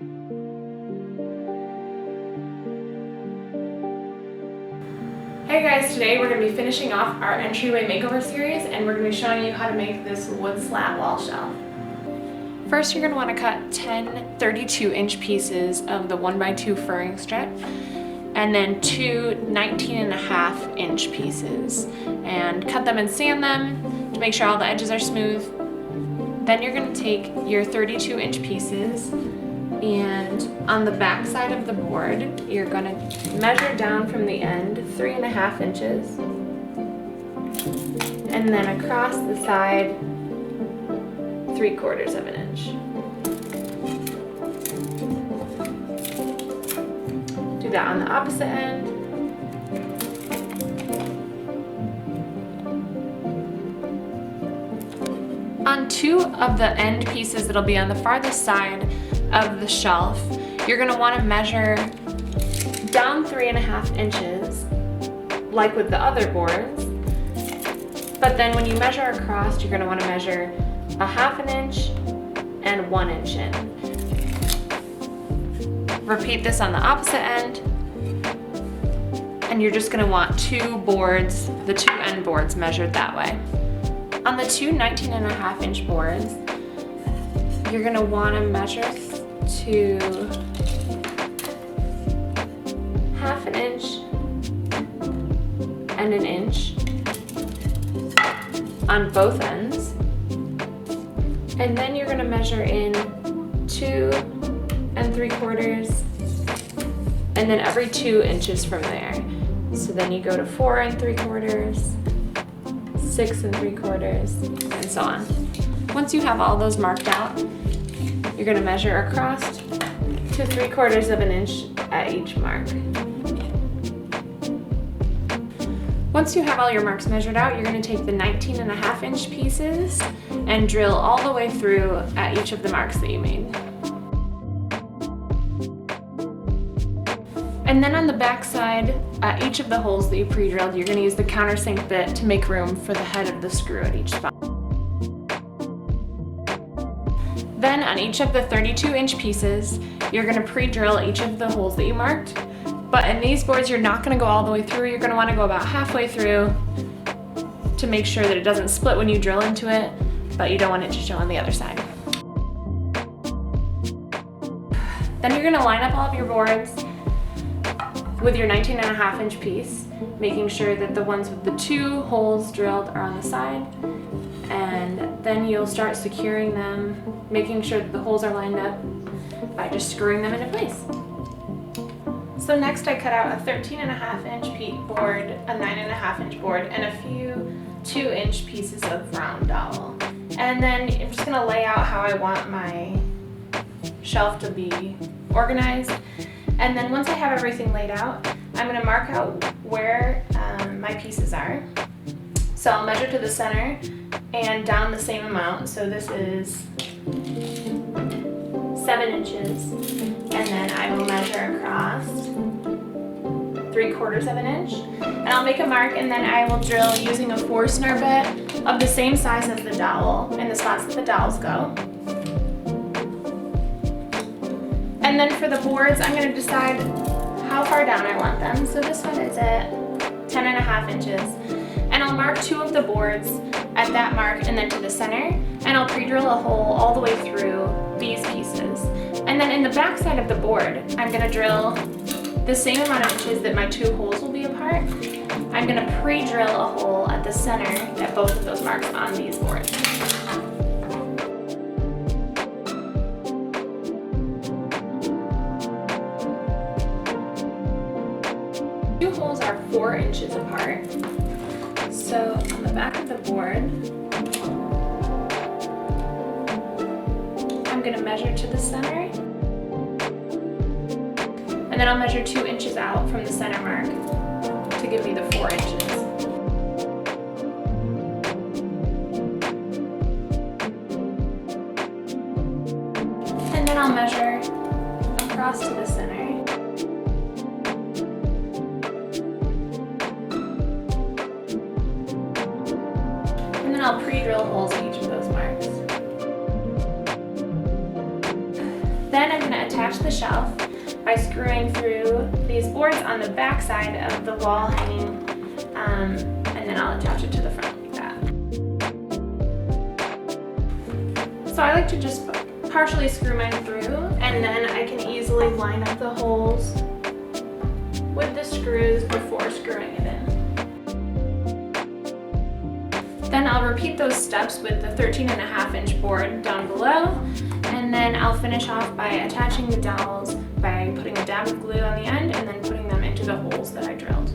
Hey guys, today we're going to be finishing off our entryway makeover series, and we're going to be showing you how to make this wood slat wall shelf. First, you're going to want to cut 10 32-inch pieces of the 1x2 furring strip, and then 2 19.5-inch pieces, and cut them and sand them to make sure all the edges are smooth. Then you're going to take your 32-inch pieces, and on the back side of the board, you're going to measure down from the end 3.5 inches, and then across the side 3/4 of an inch. Do that on the opposite end. On 2 of the end pieces that'll be on the farthest side of the shelf, you're going to want to measure down 3.5 inches like with the other boards, but then when you measure across, you're going to want to measure 1/2 inch and 1 inch in. Repeat this on the opposite end, and you're just going to want 2 boards, the 2 end boards measured that way. On the 2 19.5-inch boards, you're going to want to measure to 1/2 inch and 1 inch on both ends, and then you're going to measure in 2 3/4, and then every 2 inches from there. So then you go to 4 3/4, 6 3/4, and so on. Once you have all those marked out, you're going to measure across to 3/4 of an inch at each mark. Once you have all your marks measured out, you're going to take the 19.5-inch pieces and drill all the way through at each of the marks that you made. And then on the back side, at each of the holes that you pre-drilled, you're going to use the countersink bit to make room for the head of the screw at each spot. Then on each of the 32-inch pieces, you're going to pre-drill each of the holes that you marked. But in these boards, you're not going to go all the way through. You're going to want to go about halfway through to make sure that it doesn't split when you drill into it, but you don't want it to show on the other side. Then you're going to line up all of your boards with your 19.5-inch piece, making sure that the ones with the 2 holes drilled are on the side, and then you'll start securing them, making sure that the holes are lined up by just screwing them into place. So next I cut out a 13.5-inch board, a 9.5-inch board, and a few 2-inch pieces of round dowel. And then I'm just going to lay out how I want my shelf to be organized. And then once I have everything laid out, I'm going to mark out where my pieces are. So I'll measure to the center and down the same amount. So this is 7 inches. And then I will measure across 3/4 of an inch. And I'll make a mark, and then I will drill using a Forstner bit of the same size as the dowel in the spots that the dowels go. And then for the boards, I'm going to decide how far down I want them. So this one is at 10.5 inches. And I'll mark 2 of the boards at that mark and then to the center. And I'll pre-drill a hole all the way through these pieces. And then in the back side of the board, I'm going to drill the same amount of inches that my 2 holes will be apart. I'm going to pre-drill a hole at the center at both of those marks on these boards. Two holes are 4 inches apart. So on the back of the board, I'm going to measure to the center, and then I'll measure 2 inches out from the center mark to give me the 4 inches. And then I'll measure across to the center. And then I'll pre-drill holes at each of those marks. Then I'm going to attach the shelf by screwing through these boards on the back side of the wall hanging, and then I'll attach it to the front like that. So I like to just partially screw mine through, and then I can easily line up the holes with the screws before screwing it in. Then I'll repeat those steps with the 13.5-inch board down below, and then I'll finish off by attaching the dowels by putting a dab of glue on the end and then putting them into the holes that I drilled.